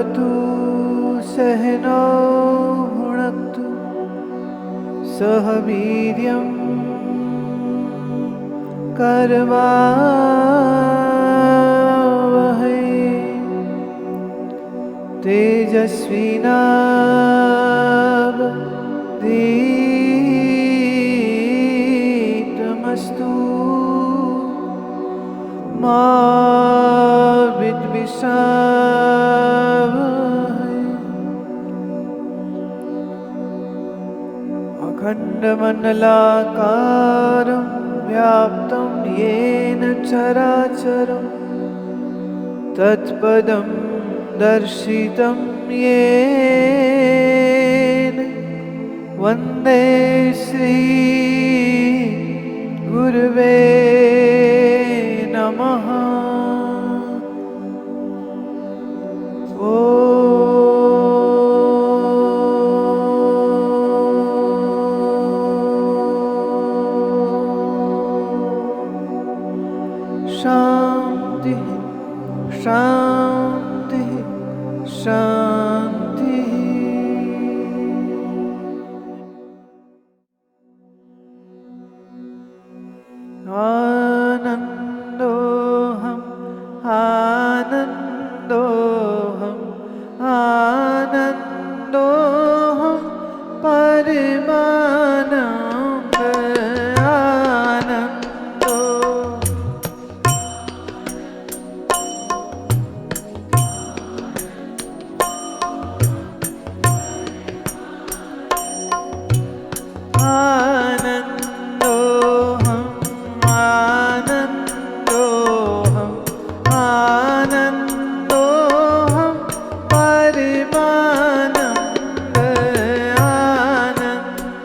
भवतु सहनौ भुनक्तु सह वीर्यं करवावहै तेजस्विनावधीतमस्तु मा विद्विषावहै। अखण्डमण्डलाकारं व्याप्तं येन चराचरं तत्पदं दर्शितं येन वन्दे श्री गुरुवे नमः। शांति शांति शांति। आनंदोहम आनंदोहम आनंदोहम परमानंद आनंदो। आनंदोहम आनंदोहम आनंदोहम परमानंद आनंदोहम।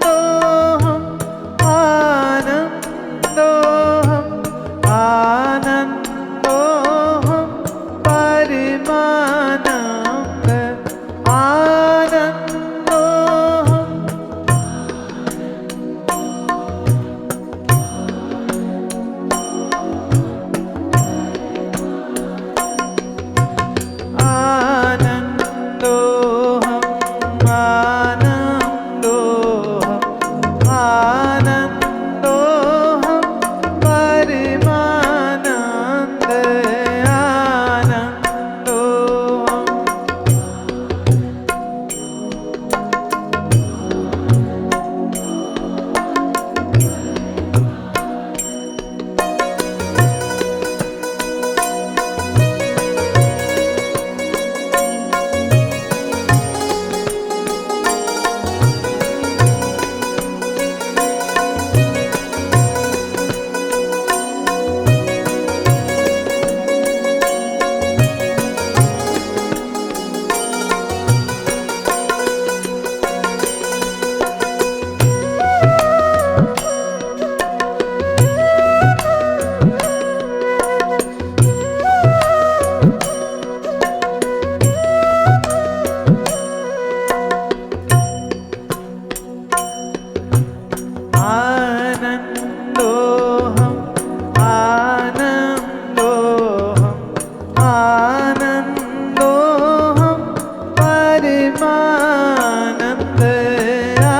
आनंदोहम आनंदोहम आनंदोहम परमानंद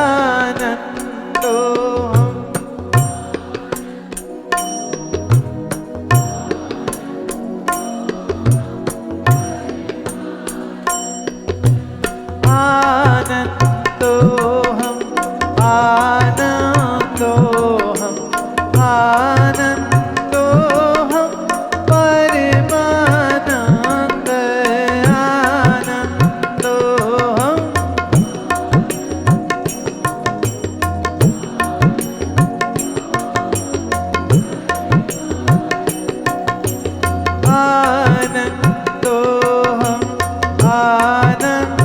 आनंदोहम। आनंदोहम आनंदोहम आनंदोहम परमानंद आनंदोहम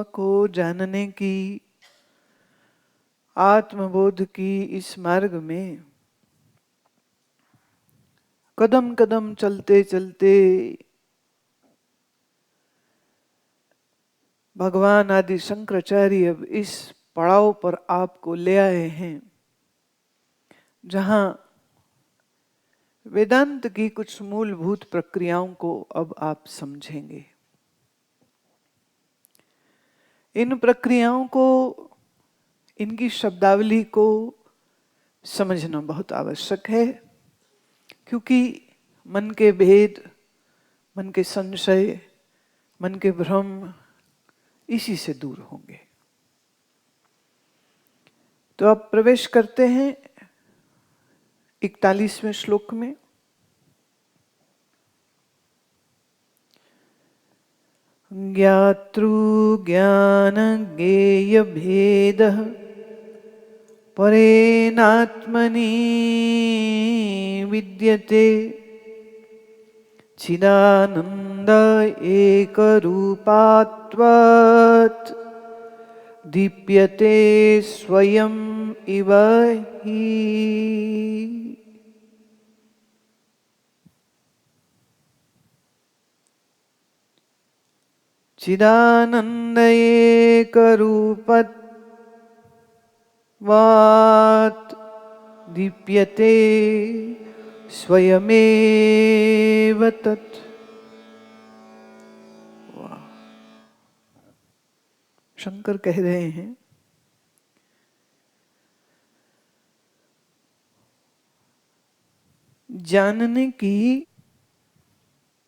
स्व को जानने की, आत्मबोध की इस मार्ग में कदम कदम चलते चलते भगवान आदि शंकराचार्य अब इस पड़ाव पर आपको ले आए हैं जहां वेदांत की कुछ मूलभूत प्रक्रियाओं को अब आप समझेंगे। इन प्रक्रियाओं को, इनकी शब्दावली को समझना बहुत आवश्यक है, क्योंकि मन के भेद, मन के संशय, मन के भ्रम इसी से दूर होंगे। तो अब प्रवेश करते हैं 41वें श्लोक में। ज्ञातृ ज्ञान ज्ञेय भेदः परेनात्मनि विद्यते चिदानंद एकरूपात्वात् दीप्यते स्वयं इव हि। चिदानंद एकरूपत्वात् दीप्यते स्वयमेव तत्। शंकर कह रहे हैं जानने की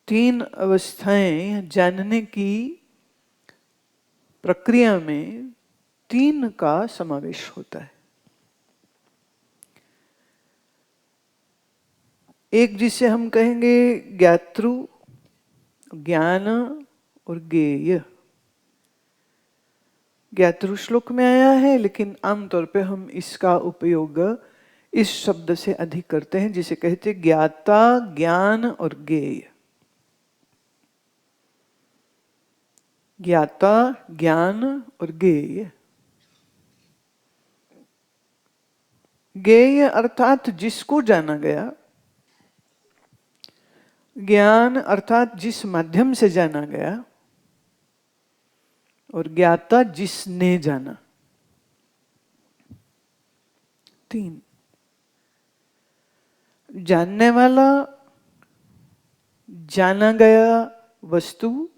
तीन अवस्थाएं, जानने की प्रक्रिया में तीन का समावेश होता है। एक जिसे हम कहेंगे ज्ञातृ, ज्ञान और ज्ञेय। ज्ञातृ श्लोक में आया है, लेकिन आमतौर पे हम इसका उपयोग इस शब्द से अधिक करते हैं जिसे कहते हैं ज्ञाता, ज्ञान और ज्ञेय। ज्ञाता, ज्ञान और ज्ञेय। ज्ञेय अर्थात जिसको जाना गया, ज्ञान अर्थात जिस माध्यम से जाना गया, और ज्ञाता जिसने जाना। तीन। जानने वाला, जाना गया वस्तु,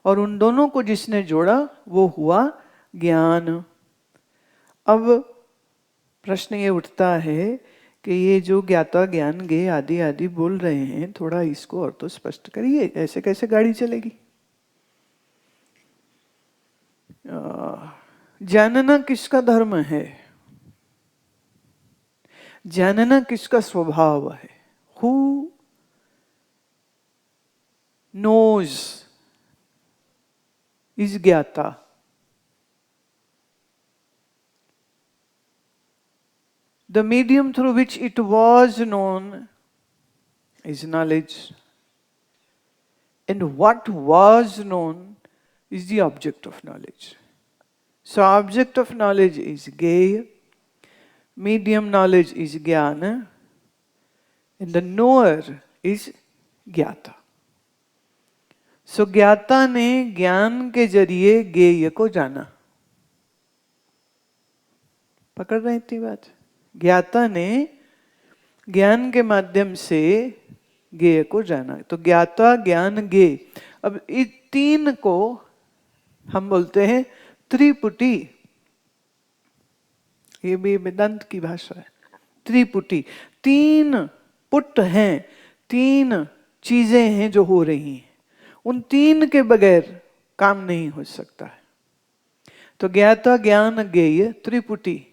और उन दोनों को जिसने जोड़ा वो हुआ ज्ञान। अब प्रश्न ये उठता है कि ये जो ज्ञाता, ज्ञान, ज्ञेय आदि आदि बोल रहे हैं, थोड़ा इसको और तो स्पष्ट करिए, ऐसे कैसे गाड़ी चलेगी? जानना किसका धर्म है? जानना किसका स्वभाव है? Who knows is ज्ञाता। The medium through which it was known is knowledge, and what was known is the object of knowledge. So object of knowledge is ज्ञेय, medium knowledge is ज्ञान, and the knower is ज्ञाता। So ज्ञाता ने ज्ञान के जरिए ज्ञेय को जाना। पकड़ रहे इतनी बात? ज्ञाता ने ज्ञान के माध्यम से ज्ञेय को जाना। तो ज्ञाता, ज्ञान, ज्ञेय। अब इस तीन को हम बोलते हैं त्रिपुटी। ये भी वेदांत की भाषा है। त्रिपुटी, तीन पुट हैं, तीन चीजें हैं जो हो रही हैं। उन तीन के बगैर काम नहीं हो सकता है। तो ज्ञाता, ज्ञान, ज्ञेय, त्रिपुटी।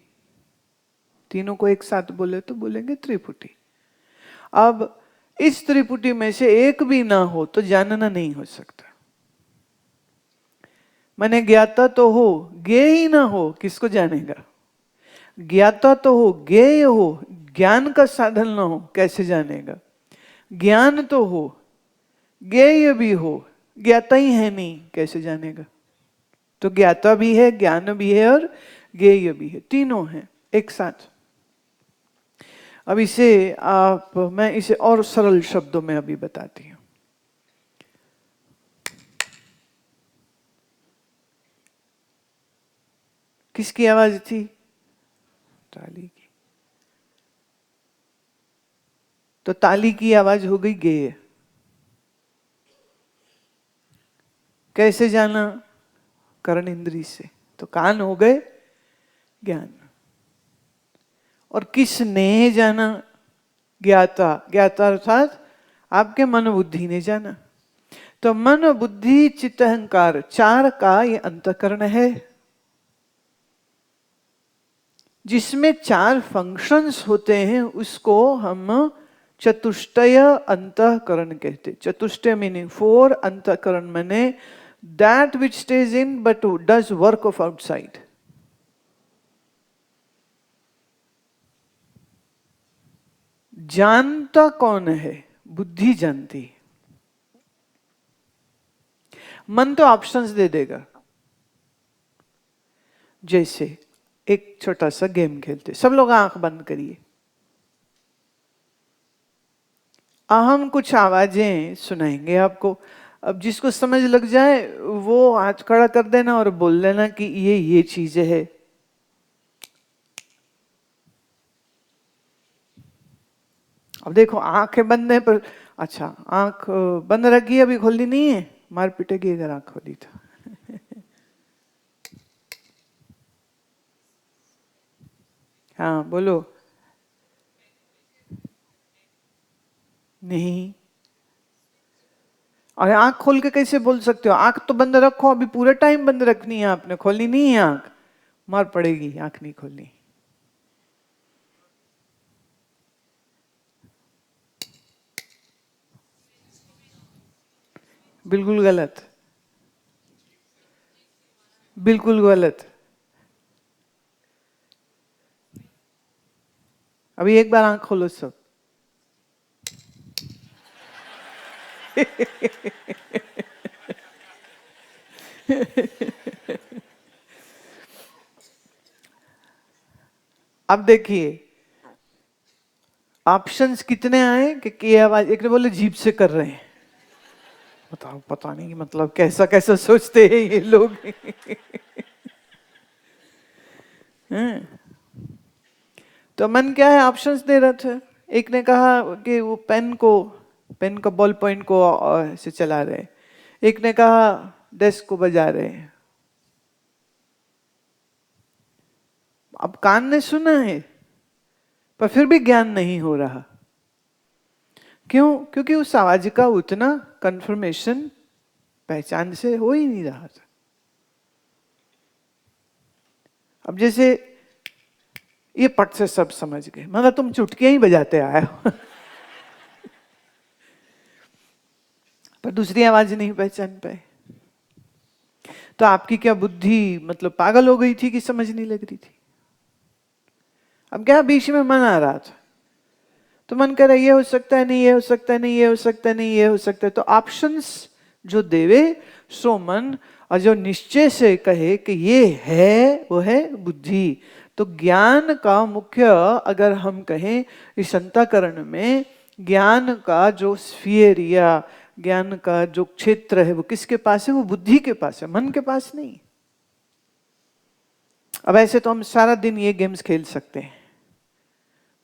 तीनों को एक साथ बोले तो बोलेंगे त्रिपुटी। अब इस त्रिपुटी में से एक भी ना हो तो जानना नहीं हो सकता। माने ज्ञाता तो हो, ज्ञेय ही ना हो, किसको जानेगा? ज्ञाता तो हो, ज्ञेय हो, ज्ञान का साधन ना हो, कैसे जानेगा? ज्ञान तो हो, ज्ञेय भी हो, ज्ञाता ही है नहीं, कैसे जानेगा? तो ज्ञाता भी है, ज्ञान भी है और ज्ञेय भी है, तीनों हैं एक साथ। अब मैं इसे और सरल शब्दों में अभी बताती हूं। किसकी आवाज थी? ताली की। तो ताली की आवाज हो गई गेय। कैसे जाना? कर्ण इंद्री से। तो कान हो गए ज्ञान। और किसने जाना? ज्ञाता। ज्ञाता अर्थात आपके मन बुद्धि ने जाना। तो मन बुद्धि चित्त अहंकार चार का ये अंतःकरण है, जिसमें चार फंक्शंस होते हैं, उसको हम चतुष्टय अंतःकरण कहते। चतुष्टय मीनिंग फोर, अंतःकरण माने that which stage in but does work of outside. जानता कौन है? बुद्धि जानती। मन तो ऑप्शंस दे देगा। जैसे एक छोटा सा गेम खेलते, सब लोग आंख बंद करिए। हम कुछ आवाजें सुनाएंगे आपको। अब जिसको समझ लग जाए वो हाथ खड़ा कर देना और बोल देना कि ये चीजें है। अब देखो आंखें बंद है पर, अच्छा आंख बंद रखी अभी खोली नहीं है, मार पिटेगी अगर आंख खोली तो। हाँ बोलो। नहीं, और आंख खोल के कैसे बोल सकते हो? आंख तो बंद रखो, अभी पूरे टाइम बंद रखनी है आपने, खोली नहीं है आंख, मार पड़ेगी, आंख नहीं खोलनी। बिल्कुल गलत, बिल्कुल गलत। अभी एक बार आंख खोलो सब। अब देखिए ऑप्शंस कितने आए कि ये आवाज, एक ने बोले जीभ से कर रहे हैं। बताओ, पता नहीं मतलब कैसा कैसा सोचते हैं ये लोग। तो मन क्या है, ऑप्शंस दे रहे थे। एक ने कहा कि वो पेन का बॉल पॉइंट को ऐसे चला रहे, एक ने कहा डेस्क को बजा रहे हैं। अब कान ने सुना है पर फिर भी ज्ञान नहीं हो रहा। क्यों? क्योंकि उस आवाज का उतना कंफर्मेशन पहचान से हो ही नहीं रहा था। अब जैसे ये पट से सब समझ गए, मतलब तुम चुटकियां ही बजाते आए हो। पर दूसरी आवाज नहीं पहचान पाए। तो आपकी क्या बुद्धि मतलब पागल हो गई थी कि समझ नहीं लग रही थी? अब क्या बीच में मन आ रहा था, तो मन कह रहा ये हो सकता है, नहीं ये हो सकता है, नहीं ये हो सकता है, नहीं ये हो सकता है। तो ऑप्शंस जो देवे सो मन, और जो निश्चय से कहे कि ये है वो है बुद्धि। तो ज्ञान का मुख्य अगर हम कहें इस अंतःकरण में, ज्ञान का जो स्फीयर या ज्ञान का जो क्षेत्र है वो किसके पास है? वो बुद्धि के पास है, मन के पास नहीं। अब ऐसे तो हम सारा दिन ये गेम्स खेल सकते हैं,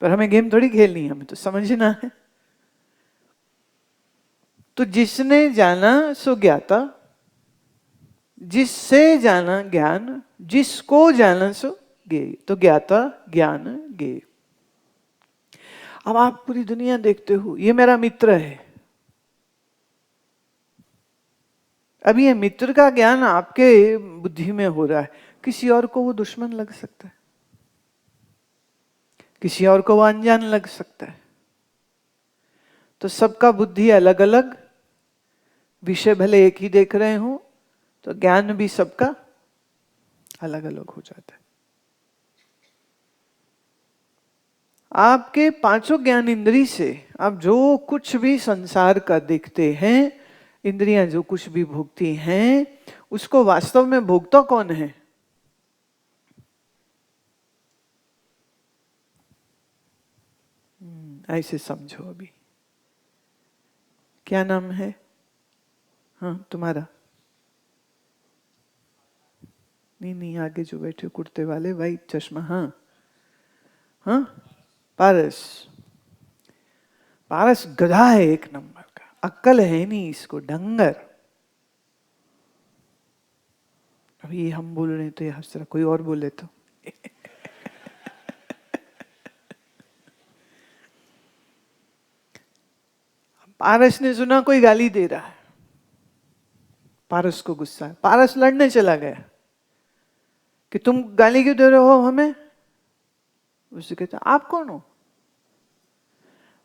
पर हमें गेम थोड़ी खेलनी है, हमें तो समझना है। तो जिसने जाना सो ज्ञाता, जिससे जाना ज्ञान, जिसको जाना सो ज्ञेय। तो ज्ञाता ज्ञान ज्ञेय। अब आप पूरी दुनिया देखते हो, ये मेरा मित्र है। अभी ये मित्र का ज्ञान आपके बुद्धि में हो रहा है, किसी और को वो दुश्मन लग सकता है, किसी और को वो अनजान लग सकता है। तो सबका बुद्धि अलग अलग, विषय भले एक ही देख रहे हो तो ज्ञान भी सबका अलग अलग हो जाता है। आपके पांचों ज्ञान इंद्री से आप जो कुछ भी संसार का देखते हैं, इंद्रियां जो कुछ भी भोगती हैं, उसको वास्तव में भोगता कौन है? ऐसे समझो। अभी क्या नाम है? हाँ तुम्हारा? नहीं नहीं, आगे जो बैठे कुर्ते वाले, वाइट चश्मा। हाँ हाँ, पारस। पारस गधा है एक नंबर का, अक्ल है नहीं इसको, डंगर। अभी ये हम बोल रहे हैं तो ये हंस रहा, कोई और बोले तो पारस ने सुना कोई गाली दे रहा है, पारस को गुस्सा है, पारस लड़ने चला गया कि तुम गाली क्यों दे रहे हो हमें? उससे कहता आप कौन हो?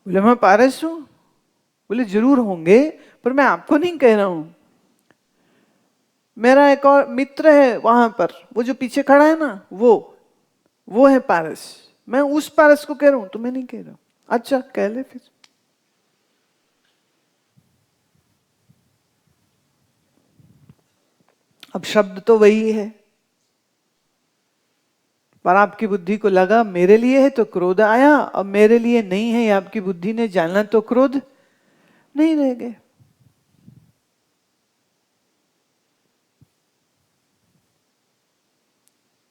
बोले मैं पारस हूं। बोले जरूर होंगे, पर मैं आपको नहीं कह रहा हूं, मेरा एक और मित्र है वहां पर, वो जो पीछे खड़ा है ना, वो है पारस, मैं उस पारस को कह रहा हूं, तुम्हें नहीं कह रहा हूं। अच्छा कह ले फिर। अब शब्द तो वही है, पर आपकी बुद्धि को लगा मेरे लिए है तो क्रोध आया, अब मेरे लिए नहीं है, आपकी बुद्धि ने जाना तो क्रोध नहीं रह गए।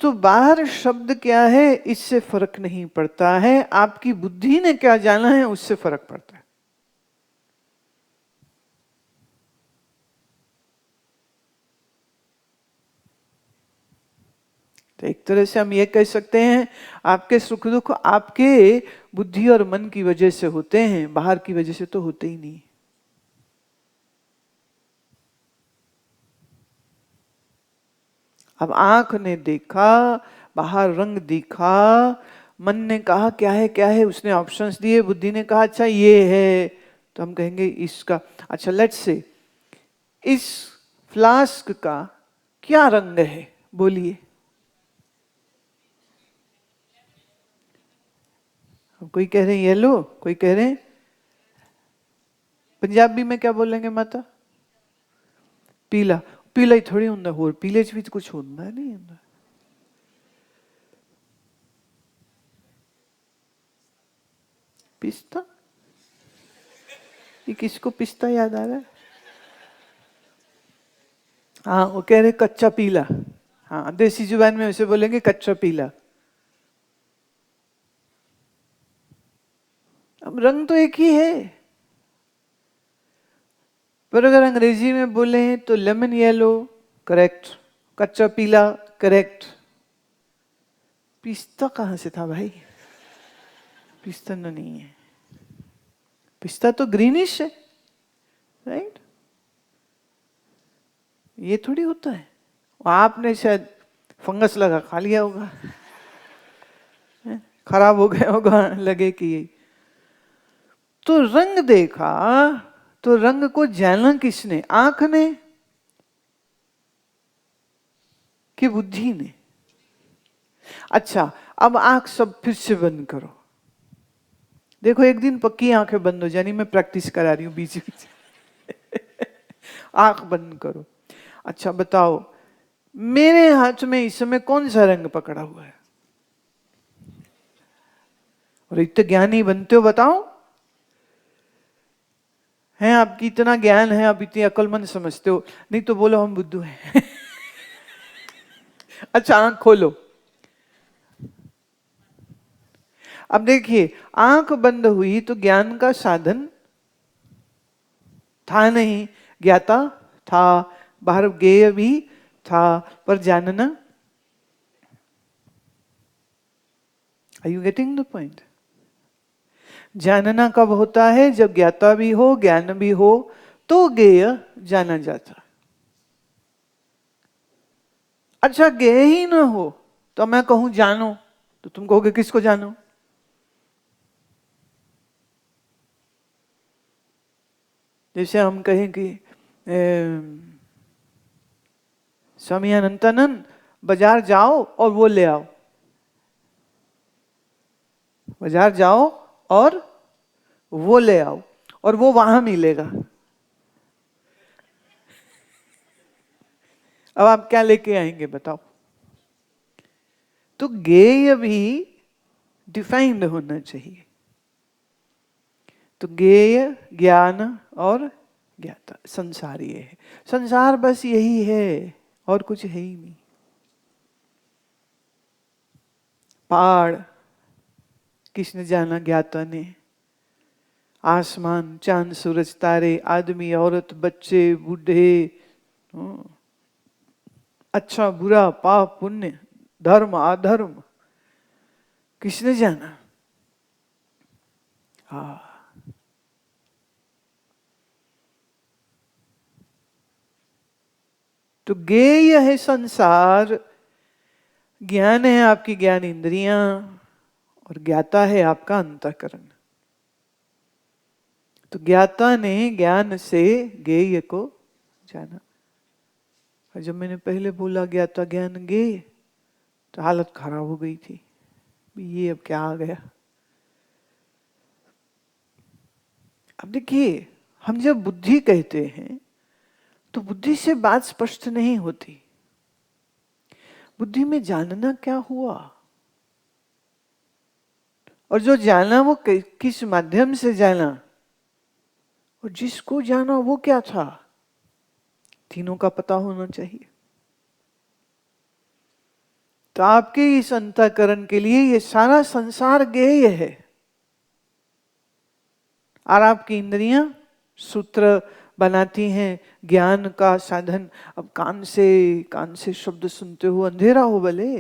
तो बाहर शब्द क्या है इससे फर्क नहीं पड़ता है, आपकी बुद्धि ने क्या जाना है उससे फर्क पड़ता है। तो एक तरह से हम ये कह सकते हैं, आपके सुख दुख आपके बुद्धि और मन की वजह से होते हैं, बाहर की वजह से तो होते ही नहीं। अब आंख ने देखा, बाहर रंग दिखा, मन ने कहा क्या है क्या है, उसने ऑप्शंस दिए, बुद्धि ने कहा अच्छा ये है, तो हम कहेंगे इसका। अच्छा लेट्स से इस फ्लास्क का क्या रंग है, बोलिए। कोई कह रहे हैं येलो, कोई कह रहे हैं, पंजाबी में क्या बोलेंगे माता? पीला। पीला ही थोड़ी होंगे, होर पीले च भी कुछ होता नहीं होता। पिस्ता? ये किसको पिस्ता याद आ रहा है? हाँ वो कह रहे कच्चा पीला, हाँ देसी जुबान में उसे बोलेंगे कच्चा पीला। अब रंग तो एक ही है, पर अगर अंग्रेजी में बोले तो लेमन येलो करेक्ट, कच्चा पीला करेक्ट। पिस्ता कहां से था भाई? पिस्ता तो नहीं है, पिस्ता तो ग्रीनिश है, राइट? ये थोड़ी होता है, आपने शायद फंगस लगा खा लिया होगा, खराब हो गया होगा, लगे कि ये। तो रंग देखा, तो रंग को जाना किसने? आंख ने कि बुद्धि ने? अच्छा अब आंख सब फिर से बंद करो, देखो एक दिन पक्की आंखें बंद हो जानी, मैं प्रैक्टिस करा रही हूं बीच बीच आंख बंद करो। अच्छा बताओ मेरे हाथ में इस समय कौन सा रंग पकड़ा हुआ है? और इतने ज्ञानी बनते हो, बताओ हैं आपकी इतना ज्ञान है, आप इतनी अक्लमंद समझते हो, नहीं तो बोलो हम बुद्धू हैं अच्छा आंख खोलो। अब देखिए आंख बंद हुई तो ज्ञान का साधन था नहीं, ज्ञाता था, बाहर ज्ञेय भी था, पर जानना। Are you getting the point? जानना कब होता है? जब ज्ञाता भी हो ज्ञान भी हो, तो ज्ञेय जाना जाता। अच्छा ज्ञेय ही ना हो तो मैं कहूं जानो, तो तुम कहोगे किसको जानो? जैसे हम कहें कि स्वामी अनंतानंद बाजार जाओ और वो ले आओ, बाजार जाओ और वो ले आओ, और वो वहां मिलेगा। अब आप क्या लेके आएंगे बताओ? तो ज्ञेय भी डिफाइंड होना चाहिए। तो ज्ञेय, ज्ञान और ज्ञाता, संसार ये है। संसार बस यही है और कुछ है ही नहीं। पहाड़ किसने जाना? ज्ञाता ने। आसमान, चांद, सूरज, तारे, आदमी, औरत, बच्चे, बूढ़े, अच्छा बुरा, पाप पुण्य, धर्म अधर्म, किसने जाना? हाँ। तो ज्ञेय है संसार, ज्ञान है आपकी ज्ञान इंद्रियां, और ज्ञाता है आपका अंतःकरण। तो ज्ञाता ने ज्ञान से ज्ञेय को जाना। और जब मैंने पहले बोला ज्ञाता ज्ञान ज्ञेय, तो हालत खराब हो गई थी, ये अब क्या आ गया। अब देखिए, हम जब बुद्धि कहते हैं तो बुद्धि से बात स्पष्ट नहीं होती। बुद्धि में जानना क्या हुआ, और जो जाना वो किस माध्यम से जाना, और जिसको जाना वो क्या था, तीनों का पता होना चाहिए। तो आपके इस अंतःकरण के लिए ये सारा संसार ज्ञेय है, और आपकी इंद्रियां सूत्र बनाती हैं ज्ञान का साधन। अब कान से शब्द सुनते हो, अंधेरा हो भले,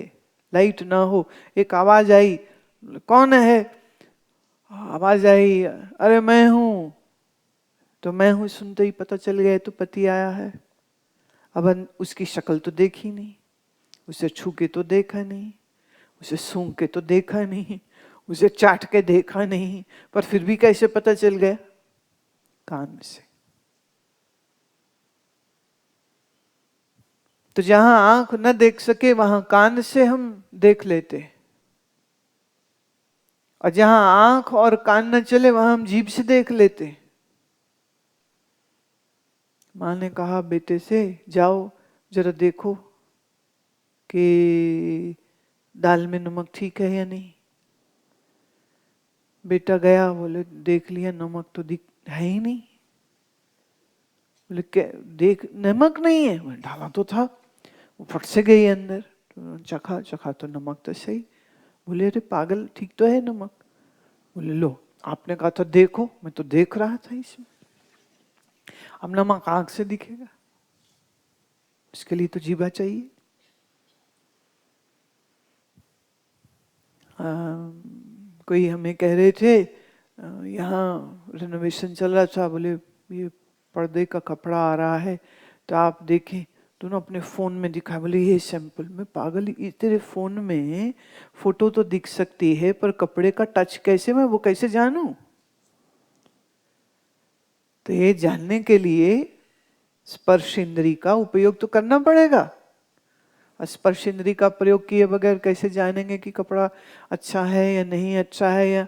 लाइट ना हो, एक आवाज आई, कौन है? आवाज आई, अरे मैं हूं, तो मैं हूं सुनते ही पता चल गया तो पति आया है। अब उसकी शक्ल तो देखी नहीं, उसे छू के तो देखा नहीं, उसे सूंघ के तो देखा नहीं, उसे चाट के देखा नहीं, पर फिर भी कैसे पता चल गया? कान से। तो जहां आंख न देख सके वहां कान से हम देख लेते, और जहां आंख और कान न चले वहां हम जीभ से देख लेते। मां ने कहा बेटे से, जाओ जरा देखो कि दाल में नमक ठीक है या नहीं। बेटा गया, बोले देख लिया, नमक तो दिख है ही नहीं। बोले क्या देख, नमक नहीं है? डाला तो था। वो फट से गई अंदर, तो चखा तो नमक तो सही। बोले अरे पागल, ठीक तो है नमक। बोले लो, आपने कहा था देखो, मैं तो देख रहा था इसमें। अब नमक आंख से दिखेगा, इसके लिए तो जीभा चाहिए। कोई हमें कह रहे थे, यहाँ रेनोवेशन चल रहा था, बोले ये पर्दे का कपड़ा आ रहा है तो आप देखें। तो ना अपने फोन में दिखा, बोले ये सैंपल। में पागल, तेरे फोन में फोटो तो दिख सकती है पर कपड़े का टच कैसे, मैं वो कैसे जानूं? तो ये जानने के लिए स्पर्श इंद्री का उपयोग तो करना पड़ेगा। स्पर्श इंद्री का प्रयोग किए बगैर कैसे जानेंगे कि कपड़ा अच्छा है या नहीं अच्छा है, या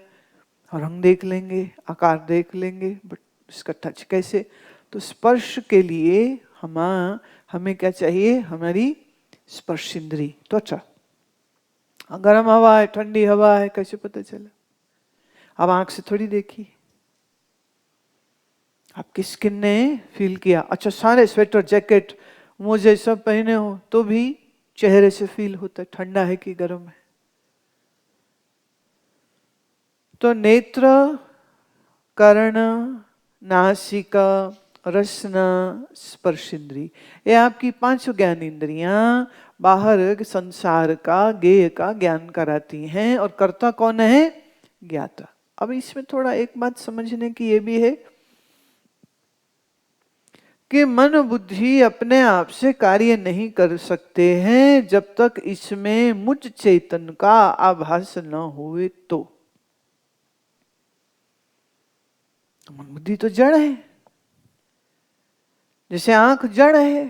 रंग देख लेंगे, आकार देख लेंगे, बट इसका टच कैसे? तो स्पर्श के लिए हमें क्या चाहिए? हमारी स्पर्श इंद्री, त्वचा। गर्म हवा है, ठंडी हवा है, कैसे पता चला? अब आंख से थोड़ी देखी, आपकी स्किन ने फील किया। अच्छा, सारे स्वेटर जैकेट मोजे सब पहने हो तो भी चेहरे से फील होता है ठंडा है कि गर्म है। तो नेत्र, कर्ण, नासिका, रसना, स्पर्श इंद्री, ये आपकी 5 ज्ञान इंद्रियां बाहर संसार का, ज्ञेय का ज्ञान कराती हैं। और कर्ता कौन है? ज्ञाता। अब इसमें थोड़ा एक बात समझने की ये भी है कि मन बुद्धि अपने आप से कार्य नहीं कर सकते हैं जब तक इसमें मुझ चेतन का आभास न हुए। तो मन बुद्धि तो जड़ है, जैसे आंख जड़ है।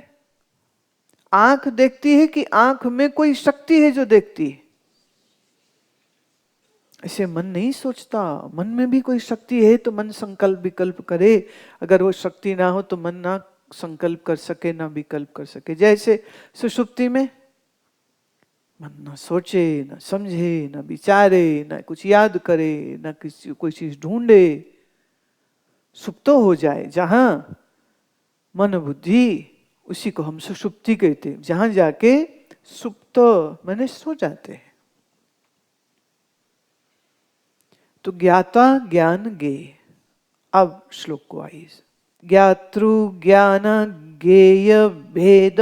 आंख देखती है कि आंख में कोई शक्ति है जो देखती है, ऐसे मन नहीं सोचता। मन में भी कोई शक्ति है तो मन संकल्प विकल्प करे, अगर वो शक्ति ना हो तो मन ना संकल्प कर सके ना विकल्प कर सके। जैसे सुषुप्ति में मन न सोचे, न समझे, न विचारे, न कुछ याद करे, न किसी कोई चीज ढूंढे, सुप्त हो जाए जहां मन बुद्धि, उसी को हम सुषुप्ति कहते हैं। जहां जाके सुप्त माने सो जाते हैं। तो ज्ञाता ज्ञान गे। अब श्लोक को आइए। ज्ञातृ ज्ञान ज्ञेय भेद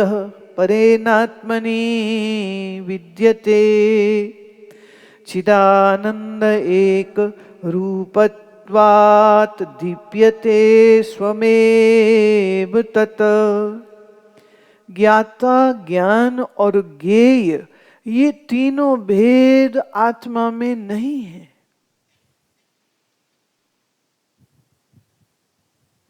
परेनात्मनि विद्यते चिदानंद एक रूपत्वात् दीप्यते स्वमेव तत्। ज्ञाता ज्ञान और ज्ञेय ये तीनों भेद आत्मा में नहीं है।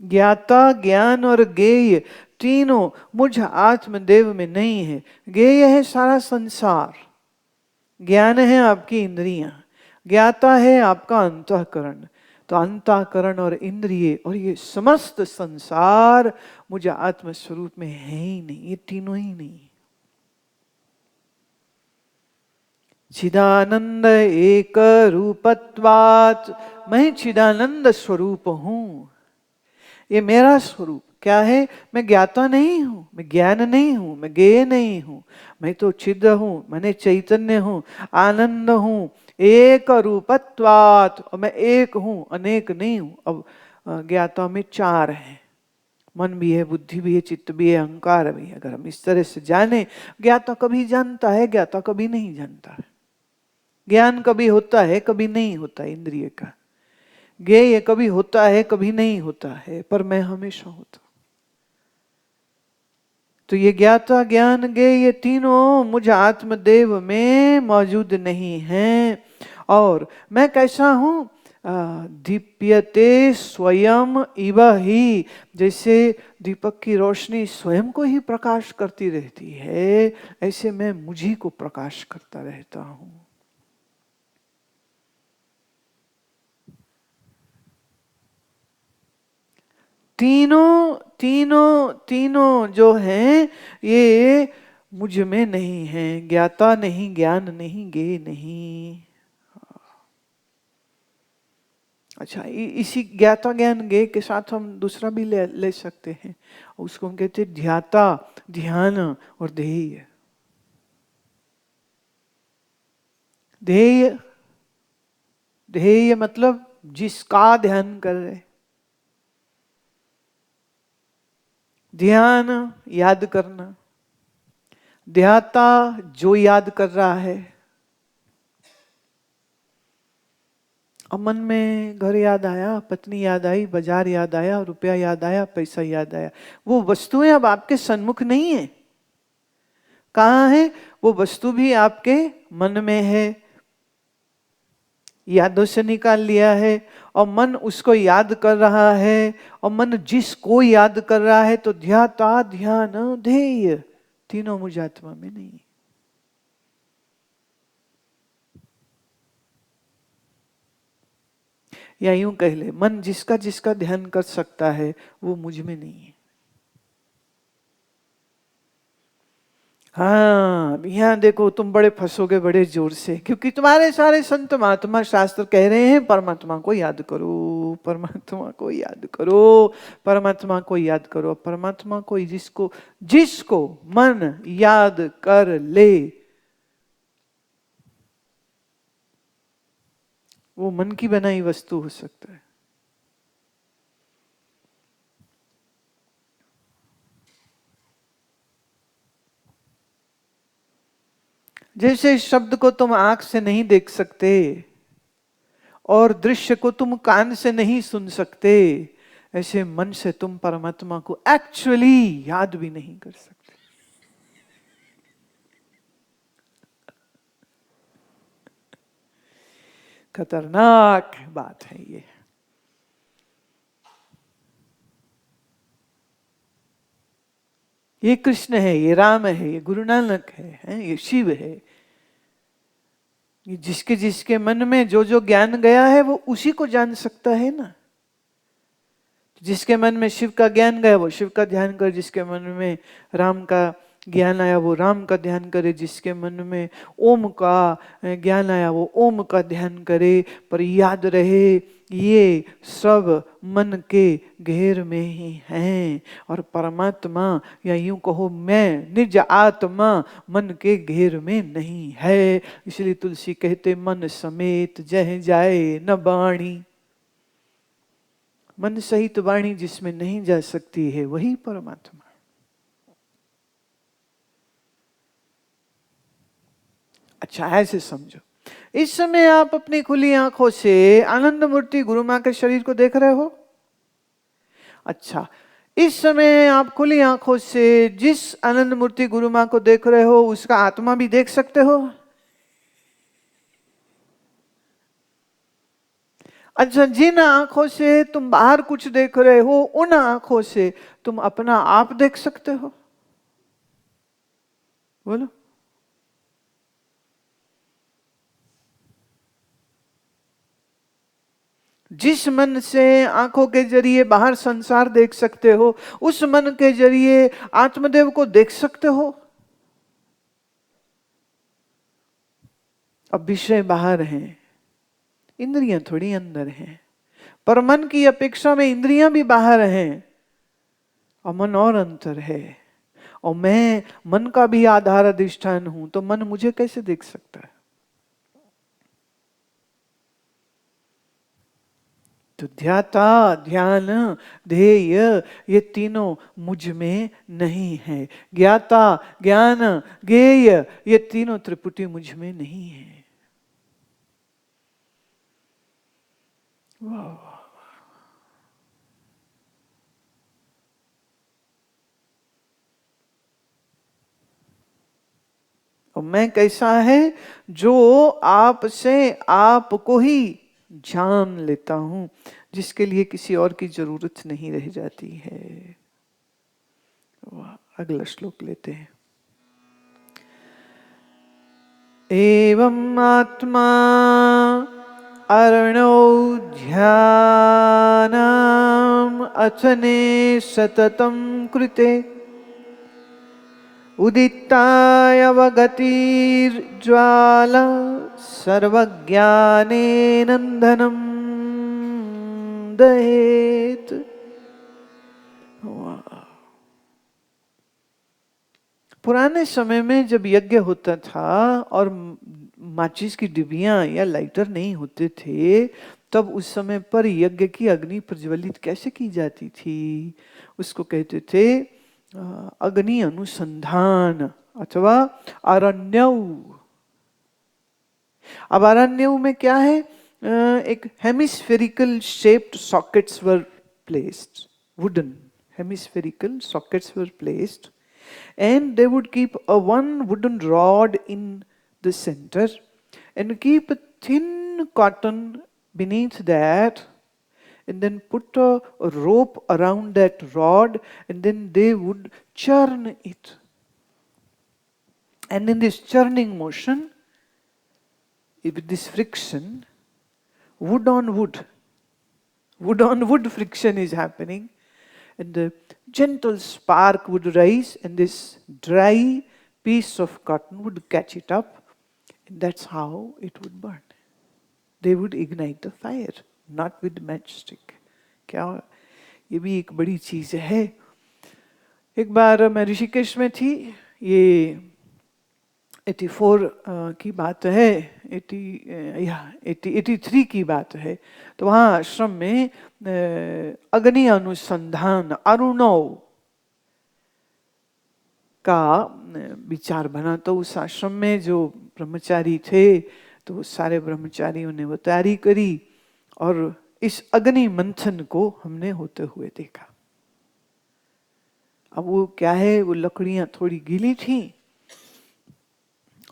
ज्ञाता ज्ञान और ज्ञेय तीनों मुझ आत्मदेव में नहीं है। ज्ञेय है सारा संसार, ज्ञान है आपकी इंद्रियां, ज्ञाता है आपका अंतःकरण। तो अंतःकरण और इंद्रिय और ये समस्त संसार मुझे आत्म स्वरूप में है ही नहीं, ये तीनों ही नहीं। चिदानंद एक रूपत्वात्, मैं चिदानंद स्वरूप हूं। ये मेरा स्वरूप क्या है? मैं ज्ञाता नहीं हूं, मैं ज्ञान नहीं हूं, मैं ज्ञेय नहीं हूं, मैं तो चिद हूं, मैंने चैतन्य हूं, आनंद हूं, एक रूपत्वात्, और मैं एक हूं, अनेक नहीं हूं। अब ज्ञाता में चार है, मन भी है, बुद्धि भी है, चित्त भी है, अहंकार भी है। अगर हम इस तरह से जाने, ज्ञाता कभी जानता है, ज्ञाता कभी नहीं जानता है। ज्ञान कभी होता है, कभी नहीं होता है इंद्रिय का। ज्ञेय कभी होता है, कभी नहीं होता है, पर मैं हमेशा होता। तो ये ज्ञाता ज्ञान ज्ञेय ये तीनों मुझ आत्मदेव में मौजूद नहीं हैं। और मैं कैसा हूं? दीप्यते स्वयं इव ही, जैसे दीपक की रोशनी स्वयं को ही प्रकाश करती रहती है, ऐसे मैं मुझी को प्रकाश करता रहता हूं। तीनों तीनों तीनों जो हैं ये मुझ में नहीं है। ज्ञाता नहीं, ज्ञान नहीं, ज्ञेय नहीं। अच्छा, इसी ज्ञाता ज्ञान ज्ञेय के साथ हम दूसरा भी ले सकते हैं, उसको हम कहते हैं ध्याता, ध्यान और ध्येय। ध्येय, ध्येय मतलब जिसका ध्यान कर रहे। ध्यान याद करना, ध्याता जो याद कर रहा है। अब मन में घर याद आया, पत्नी याद आई, बाजार याद आया, रुपया याद आया, पैसा याद आया। वो वस्तुएं अब आपके सन्मुख नहीं है। कहाँ है? वो वस्तु भी आपके मन में है, यादों से निकाल लिया है, और मन उसको याद कर रहा है। और मन जिसको याद कर रहा है, तो ध्याता ध्यान ध्येय तीनों मुझ आत्मा में नहीं। या यूं कह ले, मन जिसका जिसका ध्यान कर सकता है वो मुझ में नहीं है। हाँ, यहाँ देखो तुम बड़े फंसोगे बड़े जोर से, क्योंकि तुम्हारे सारे संत महात्मा शास्त्र कह रहे हैं परमात्मा को याद करो, परमात्मा को याद करो, परमात्मा को याद करो। परमात्मा को जिसको जिसको मन याद कर ले, वो मन की बनाई वस्तु हो सकता है। जैसे शब्द को तुम आंख से नहीं देख सकते और दृश्य को तुम कान से नहीं सुन सकते, ऐसे मन से तुम परमात्मा को एक्चुअली याद भी नहीं कर सकते। खतरनाक बात है ये। ये कृष्ण है, ये राम है, ये गुरु नानक है, ये शिव है। ये जिसके जिसके मन में जो जो ज्ञान गया है वो उसी को जान सकता है ना। जिसके मन में शिव का ज्ञान गया वो शिव का ध्यान करे, जिसके मन में राम का ज्ञान आया वो राम का ध्यान करे, जिसके मन में ओम का ज्ञान आया वो ओम का ध्यान करे। पर याद रहे ये सब मन के घेर में ही हैं, और परमात्मा या यूं कहो मैं निज आत्मा मन के घेर में नहीं है। इसलिए तुलसी कहते मन समेत जह जाए न बाणी। मन सहित वाणी जिसमें नहीं जा सकती है वही परमात्मा। अच्छा ऐसे समझो, इस समय आप अपनी खुली आंखों से आनंद मूर्ति गुरु मां के शरीर को देख रहे हो। अच्छा, इस समय आप खुली आंखों से जिस आनंद मूर्ति गुरु मां को देख रहे हो उसका आत्मा भी देख सकते हो। अच्छा, जिन आंखों से तुम बाहर कुछ देख रहे हो उन आंखों से तुम अपना आप देख सकते हो। बोलो। जिस मन से आंखों के जरिए बाहर संसार देख सकते हो उस मन के जरिए आत्मदेव को देख सकते हो। अब विषय बाहर हैं, इंद्रियां थोड़ी अंदर हैं, पर मन की अपेक्षा में इंद्रियां भी बाहर हैं और मन और अंतर है। और मैं मन का भी आधार अधिष्ठान हूं, तो मन मुझे कैसे देख सकता है? तो ध्याता, ध्यान, ध्येय ये तीनों मुझ में नहीं है। ज्ञाता, ज्ञान, ज्ञेय ये तीनों त्रिपुटी मुझ में नहीं है। वाह। और मैं कैसा है जो आपसे आपको ही जान लेता हूं, जिसके लिए किसी और की जरूरत नहीं रह जाती है। वाह। अगला श्लोक लेते हैं। एवं आत्मा अरणौ ध्यानम् अथने सततं कृते उदितायवगतिर्ज्वाला सर्वज्ञानेनन्दनं दहेत। पुराने समय में जब यज्ञ होता था और माचिस की डिबियां या लाइटर नहीं होते थे, तब उस समय पर यज्ञ की अग्नि प्रज्वलित कैसे की जाती थी? उसको कहते थे अग्नि अनुसंधान अथवा अरण्यव। अब अरण्यव में क्या है? एक hemispherical shaped sockets were placed, wooden hemispherical sockets were placed, and they would keep a one wooden rod in the center and keep a thin cotton beneath that, and then put a rope around that rod, and then they would churn it. And in this churning motion, with this friction, wood on wood friction is happening, and the gentle spark would rise and this dry piece of cotton would catch it up, and that's how it would burn. They would ignite the fire, not with matchstick. क्या ये भी एक बड़ी चीज है। एक बार मैं ऋषिकेश में थी, ये 84 की बात है, 83 की बात है। तो वहाँ आश्रम में अग्नि अनुसंधान अरुणव का विचार बना। तो उस आश्रम में जो ब्रह्मचारी थे तो सारे ब्रह्मचारियों ने वो तैयारी करी और इस अग्नि मंथन को हमने होते हुए देखा। अब वो क्या है, वो लकड़ियां थोड़ी गीली थी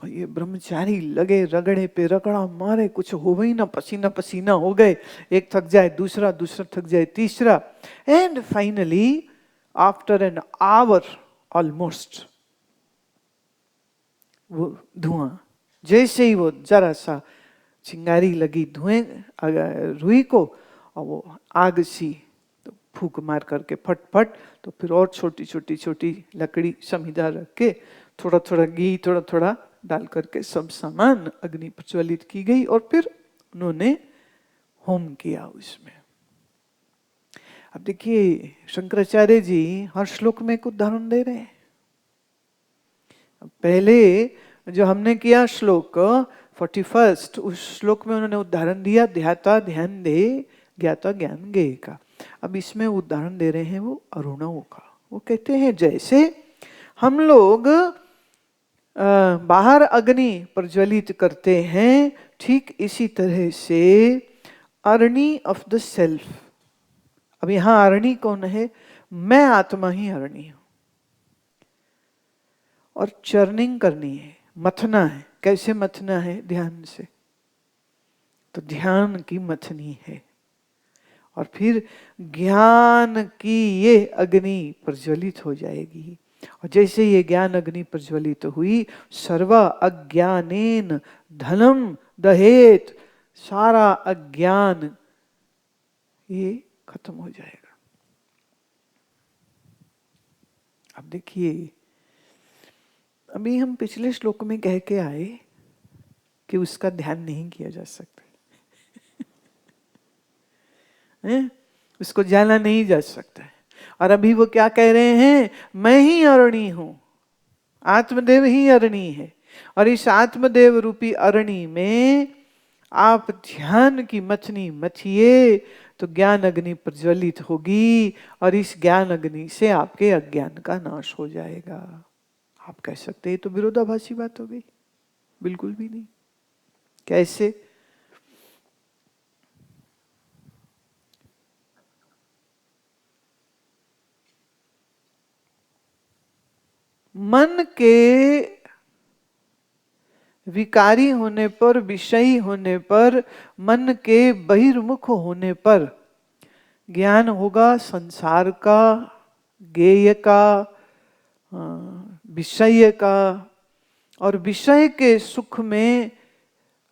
और ये ब्रह्मचारी लगे रगड़े पे रगड़ा मारे, कुछ हो ही ना, पसीना पसीना हो गए। एक थक जाए दूसरा, दूसरा थक जाए तीसरा, and finally after an hour almost वो धुआं, जैसे ही वो जरा सा चिंगारी लगी धुएं रुई को और वो आग सी तो फूंक मार करके फट फट, तो फिर और छोटी छोटी छोटी लकड़ी समिधा रख के थोड़ा थोड़ा घी थोड़ा थोड़ा डाल करके सब सामान अग्नि प्रज्वलित की गई और फिर उन्होंने होम किया उसमें। अब देखिए शंकराचार्य जी हर श्लोक में एक उदाहरण दे रहे हैं। पहले जो हमने किया श्लोक 41, उस श्लोक में उन्होंने उदाहरण दिया ध्याता ध्यान दे ज्ञाता ज्ञान गे का। अब इसमें उदाहरण दे रहे हैं वो अरुणों का। वो कहते हैं जैसे हम लोग बाहर अग्नि प्रज्वलित करते हैं, ठीक इसी तरह से अरणी ऑफ द सेल्फ। अब यहां अरणी कौन है? मैं आत्मा ही अरणी हूं। और चर्निंग करनी है, मथना है। कैसे मथना है? ध्यान से। तो ध्यान की मथनी है और फिर ज्ञान की ये अग्नि प्रज्वलित हो जाएगी। और जैसे ये ज्ञान अग्नि प्रज्वलित हुई, सर्व अज्ञानेन धनम दहेत, सारा अज्ञान ये खत्म हो जाएगा। अब देखिए, अभी हम पिछले श्लोक में कह के आए कि उसका ध्यान नहीं किया जा सकता है? उसको जाना नहीं जा सकता है। और अभी वो क्या कह रहे हैं? मैं ही अरणी हूं, आत्मदेव ही अरणी है। और इस आत्मदेव रूपी अरणी में आप ध्यान की मथनी मथिए तो ज्ञान अग्नि प्रज्वलित होगी और इस ज्ञान अग्नि से आपके अज्ञान का नाश हो जाएगा। आप कह सकते हैं तो विरोधाभासी बात हो गई? बिल्कुल भी नहीं। कैसे? मन के विकारी होने पर, विषयी होने पर, मन के बहिर्मुख होने पर ज्ञान होगा संसार का, गेय का, विषय का। और विषय के सुख में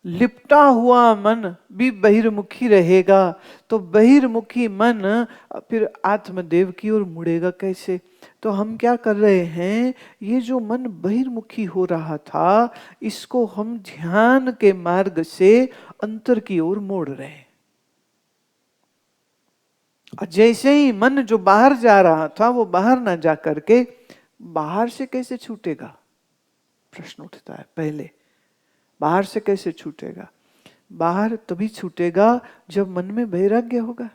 लिपटा हुआ मन भी बहिर्मुखी रहेगा। तो बहिर्मुखी मन फिर आत्मदेव की ओर मुड़ेगा कैसे? तो हम क्या कर रहे हैं? ये जो मन बहिर्मुखी हो रहा था, इसको हम ध्यान के मार्ग से अंतर की ओर मोड़ रहे हैं। और जैसे ही मन जो बाहर जा रहा था वो बाहर ना जा करके बाहर से कैसे छूटेगा? प्रश्न उठता है। पहले बाहर से कैसे छूटेगा? बाहर तभी छूटेगा जब मन में वैराग्य होगा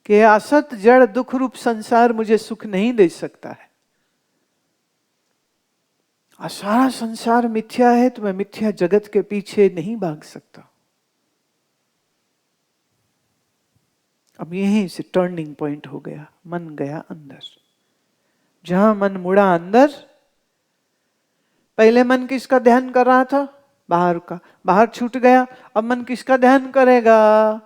कि असत जड़ दुख रूप संसार मुझे सुख नहीं दे सकता है। और सारा संसार मिथ्या है तो मैं मिथ्या जगत के पीछे नहीं भाग सकता। अब यहीं से टर्निंग पॉइंट हो गया। मन गया अंदर। जहां मन मुड़ा अंदर, पहले मन किसका ध्यान कर रहा था? बाहर का। बाहर छूट गया, अब मन किसका ध्यान करेगा?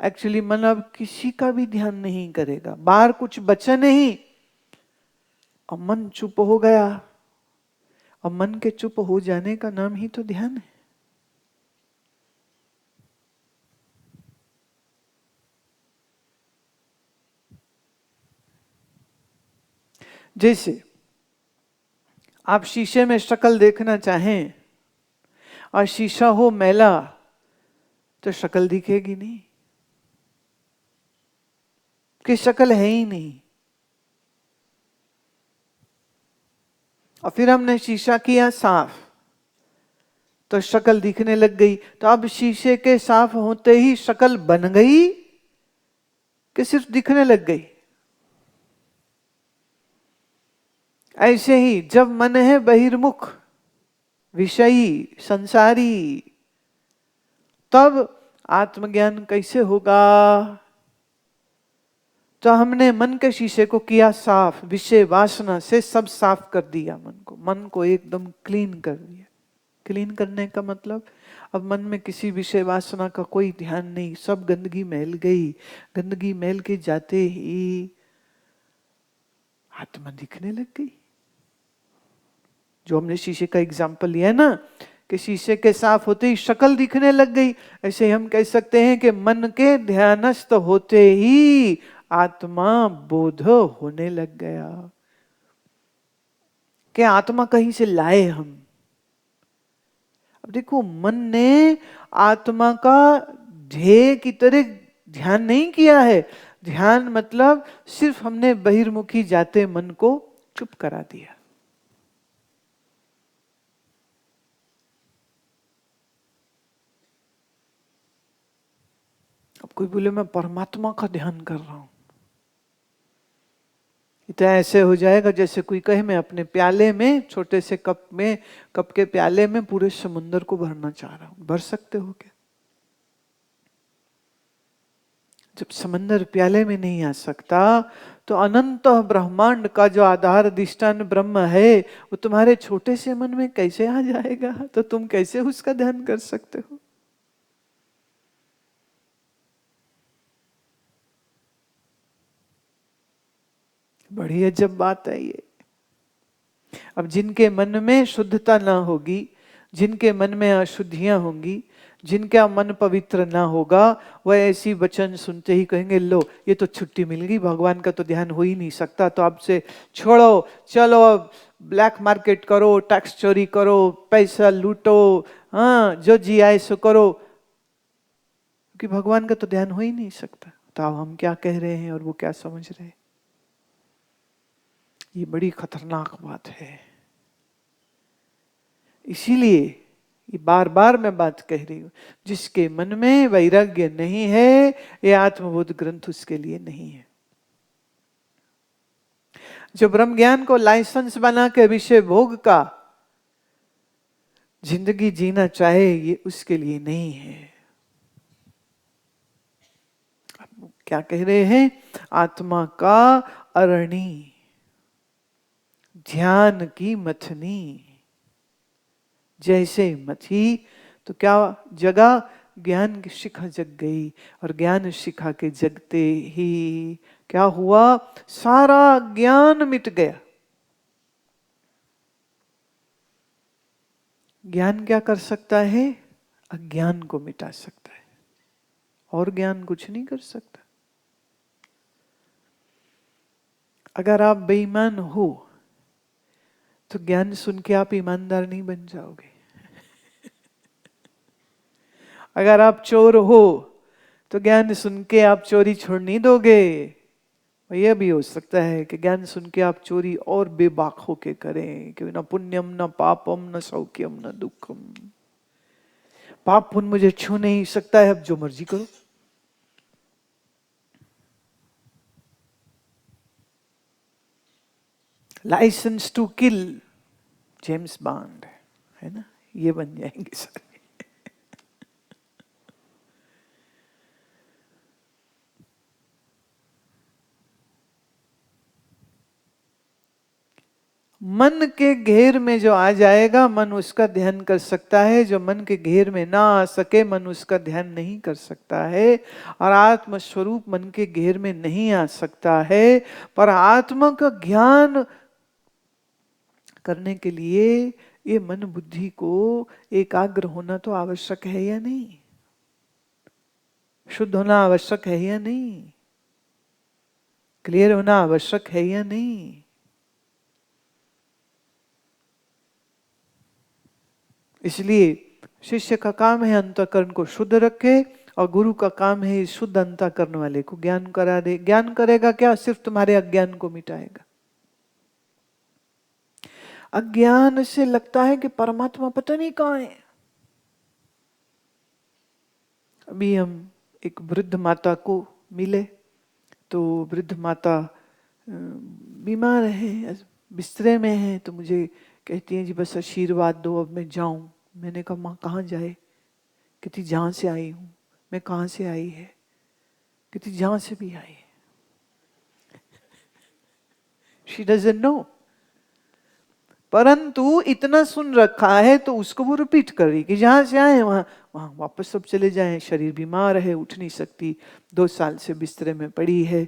एक्चुअली मन अब किसी का भी ध्यान नहीं करेगा। बाहर कुछ बचा नहीं, अब मन चुप हो गया। अब मन के चुप हो जाने का नाम ही तो ध्यान है। जैसे आप शीशे में शक्ल देखना चाहें और शीशा हो मैला तो शक्ल दिखेगी नहीं, कि शक्ल है ही नहीं। और फिर हमने शीशा किया साफ तो शक्ल दिखने लग गई। तो अब शीशे के साफ होते ही शक्ल बन गई कि सिर्फ दिखने लग गई? ऐसे ही जब मन है बहिर्मुख, विषयी, संसारी, तब आत्मज्ञान कैसे होगा? तो हमने मन के शीशे को किया साफ, विषय वासना से सब साफ कर दिया। मन को एकदम क्लीन कर दिया। क्लीन करने का मतलब अब मन में किसी विषय वासना का कोई ध्यान नहीं, सब गंदगी मैल गई। गंदगी मैल के जाते ही आत्मा दिखने लग गई। जो हमने शीशे का एग्जाम्पल लिया ना कि शीशे के साफ होते ही शक्ल दिखने लग गई, ऐसे ही हम कह सकते हैं कि मन के ध्यानस्थ होते ही आत्मा बोध होने लग गया। कि आत्मा कहीं से लाए हम। अब देखो, मन ने आत्मा का ध्येय की तरह ध्यान नहीं किया है। ध्यान मतलब सिर्फ हमने बहिर्मुखी जाते मन को चुप करा दिया। अब कोई बोले मैं परमात्मा का ध्यान कर रहा हूं, तो ऐसे हो जाएगा जैसे कोई कहे मैं अपने प्याले में, छोटे से कप के प्याले में पूरे समुद्र को भरना चाह रहा हूं। भर सकते हो क्या? जब समंदर प्याले में नहीं आ सकता, तो अनंत ब्रह्मांड का जो आधार अधिष्ठान ब्रह्म है वो तुम्हारे छोटे से मन में कैसे आ जाएगा? तो तुम कैसे उसका ध्यान कर सकते हो? बड़ी अजब बात है ये। अब जिनके मन में शुद्धता ना होगी, जिनके मन में अशुद्धियां होंगी, जिनका मन पवित्र ना होगा, वह ऐसी वचन सुनते ही कहेंगे लो ये तो छुट्टी मिल गई, भगवान का तो ध्यान हो ही नहीं सकता, तो अब से छोड़ो, चलो अब ब्लैक मार्केट करो, टैक्स चोरी करो, पैसा लूटो, हाँ जो जी आए सो करो, क्योंकि भगवान का तो ध्यान हो ही नहीं सकता। तो अब हम क्या कह रहे हैं और वो क्या समझ रहे हैं? ये बड़ी खतरनाक बात है। इसीलिए ये बार बार मैं बात कह रही हूं, जिसके मन में वैराग्य नहीं है, ये आत्मबोध ग्रंथ उसके लिए नहीं है। जो ब्रह्म ज्ञान को लाइसेंस बना के विषय भोग का जिंदगी जीना चाहे, ये उसके लिए नहीं है। क्या कह रहे हैं? आत्मा का अरणी, ध्यान की मथनी जैसे मथी, तो क्या जगा? ज्ञान की शिखा जग गई। और ज्ञान शिखा के जगते ही क्या हुआ? सारा ज्ञान मिट गया। ज्ञान क्या कर सकता है? अज्ञान को मिटा सकता है, और ज्ञान कुछ नहीं कर सकता। अगर आप बेईमान हो तो ज्ञान सुन के आप ईमानदार नहीं बन जाओगे। अगर आप चोर हो तो ज्ञान सुन के आप चोरी छोड़ नहीं दोगे। यह भी हो सकता है कि ज्ञान सुन के आप चोरी और बेबाक होके करें, कि न पुण्यम न पापम न सौख्यम न दुखम, पाप पुण्य मुझे छू नहीं सकता है, अब जो मर्जी करो। Licence to kill, James Bond, है ना? ये बन जाएंगे सारे। मन के घेर में जो आ जाएगा, मन उसका ध्यान कर सकता है। जो मन के घेर में ना आ सके, मन उसका ध्यान नहीं कर सकता है। और आत्म स्वरूप मन के घेर में नहीं आ सकता है। पर आत्मा का ज्ञान करने के लिए ये मन बुद्धि को एकाग्र होना तो आवश्यक है या नहीं? शुद्ध होना आवश्यक है या नहीं? क्लियर होना आवश्यक है या नहीं? इसलिए शिष्य का काम है अंतःकरण को शुद्ध रखे, और गुरु का काम है इस शुद्ध अंतःकरण वाले को ज्ञान करा दे। ज्ञान करेगा क्या? सिर्फ तुम्हारे अज्ञान को मिटाएगा। अज्ञान से लगता है कि परमात्मा पता नहीं कहां है। अभी हम एक वृद्ध माता को मिले, तो वृद्ध माता बीमार है, बिस्तरे में है, तो मुझे कहती हैं जी बस आशीर्वाद दो, अब मैं जाऊं। मैंने कहा माँ कहाँ जाए? कहती जहां से आई हूं। मैं कहां से आई है? कहती जहां से भी आई है। शी डजंट नो, परंतु इतना सुन रखा है तो उसको वो रिपीट कर रही कि जहां से आए वहां वहां वापस सब चले जाएं। शरीर बीमार है, उठ नहीं सकती, 2 साल से बिस्तरे में पड़ी है,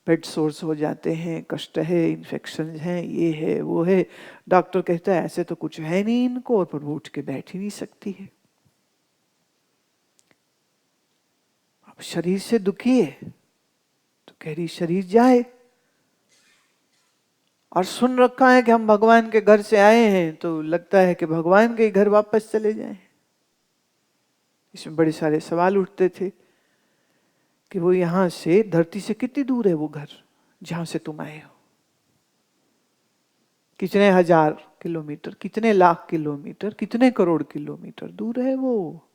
बेड सोर्स हो जाते हैं, कष्ट है, इन्फेक्शन है, ये है वो है। डॉक्टर कहता है ऐसे तो कुछ है नहीं इनको, और पर वो उठ के बैठ ही नहीं सकती है। अब शरीर से दुखी है तो कह रही शरीर जाए, और सुन रखा है कि हम भगवान के घर से आए हैं तो लगता है कि भगवान के घर वापस चले जाएं। इसमें बड़े सारे सवाल उठते थे कि वो यहां से धरती से कितनी दूर है वो घर जहां से तुम आए हो, कितने हजार किलोमीटर, कितने लाख किलोमीटर, कितने करोड़ किलोमीटर दूर है वो।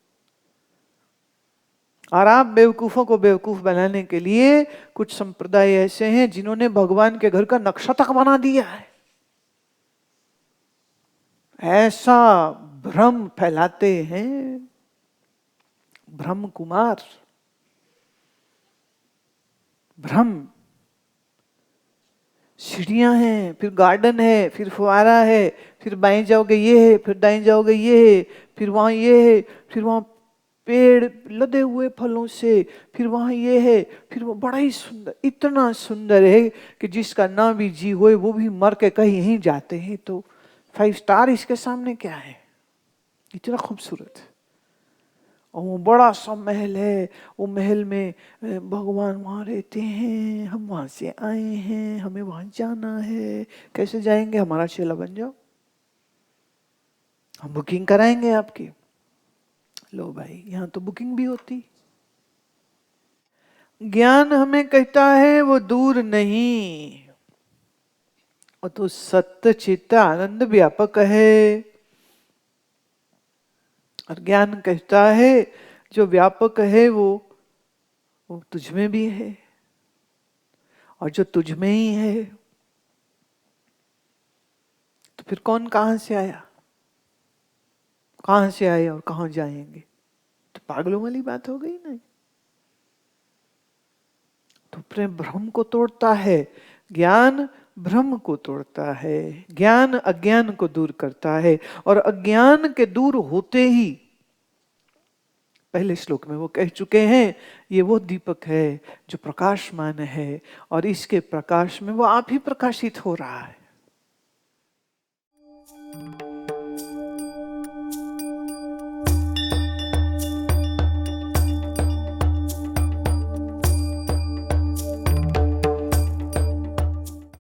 और आप बेवकूफों को बेवकूफ बनाने के लिए कुछ संप्रदाय ऐसे हैं जिन्होंने भगवान के घर का नक्शा तक बना दिया है। ऐसा भ्रम फैलाते हैं, भ्रम कुमार, भ्रम। सीढ़ियां हैं, फिर गार्डन है, फिर फुवारा है, फिर बाएं जाओगे ये है, फिर दाएं जाओगे ये है, फिर वहां ये है, फिर वहां पेड़ लदे हुए फलों से, फिर वहां ये है, फिर वो बड़ा ही सुंदर, इतना सुंदर है कि जिसका ना भी जी होए वो भी मर के कहीं यहीं जाते हैं। तो 5 स्टार इसके सामने क्या है, इतना खूबसूरत। और वो बड़ा सा महल है, वो महल में भगवान वहाँ रहते हैं, हम वहाँ से आए हैं, हमें वहाँ जाना है। कैसे जाएंगे, हमारा चेला बन जाओ, हम बुकिंग कराएंगे आपकी। लो भाई, यहाँ तो बुकिंग भी होती। ज्ञान हमें कहता है वो दूर नहीं, वो तो सत्य चित्त आनंद व्यापक है। और ज्ञान कहता है जो व्यापक है वो तुझ में भी है, और जो तुझ में ही है तो फिर कौन कहां से आया, कहां से आए और कहां जाएंगे, तो पागलों वाली बात हो गई ना। तो प्रेम भ्रम को तोड़ता है, ज्ञान भ्रम को तोड़ता है, ज्ञान अज्ञान को दूर करता है। और अज्ञान के दूर होते ही, पहले श्लोक में वो कह चुके हैं, ये वो दीपक है जो प्रकाशमान है, और इसके प्रकाश में वो आप ही प्रकाशित हो रहा है।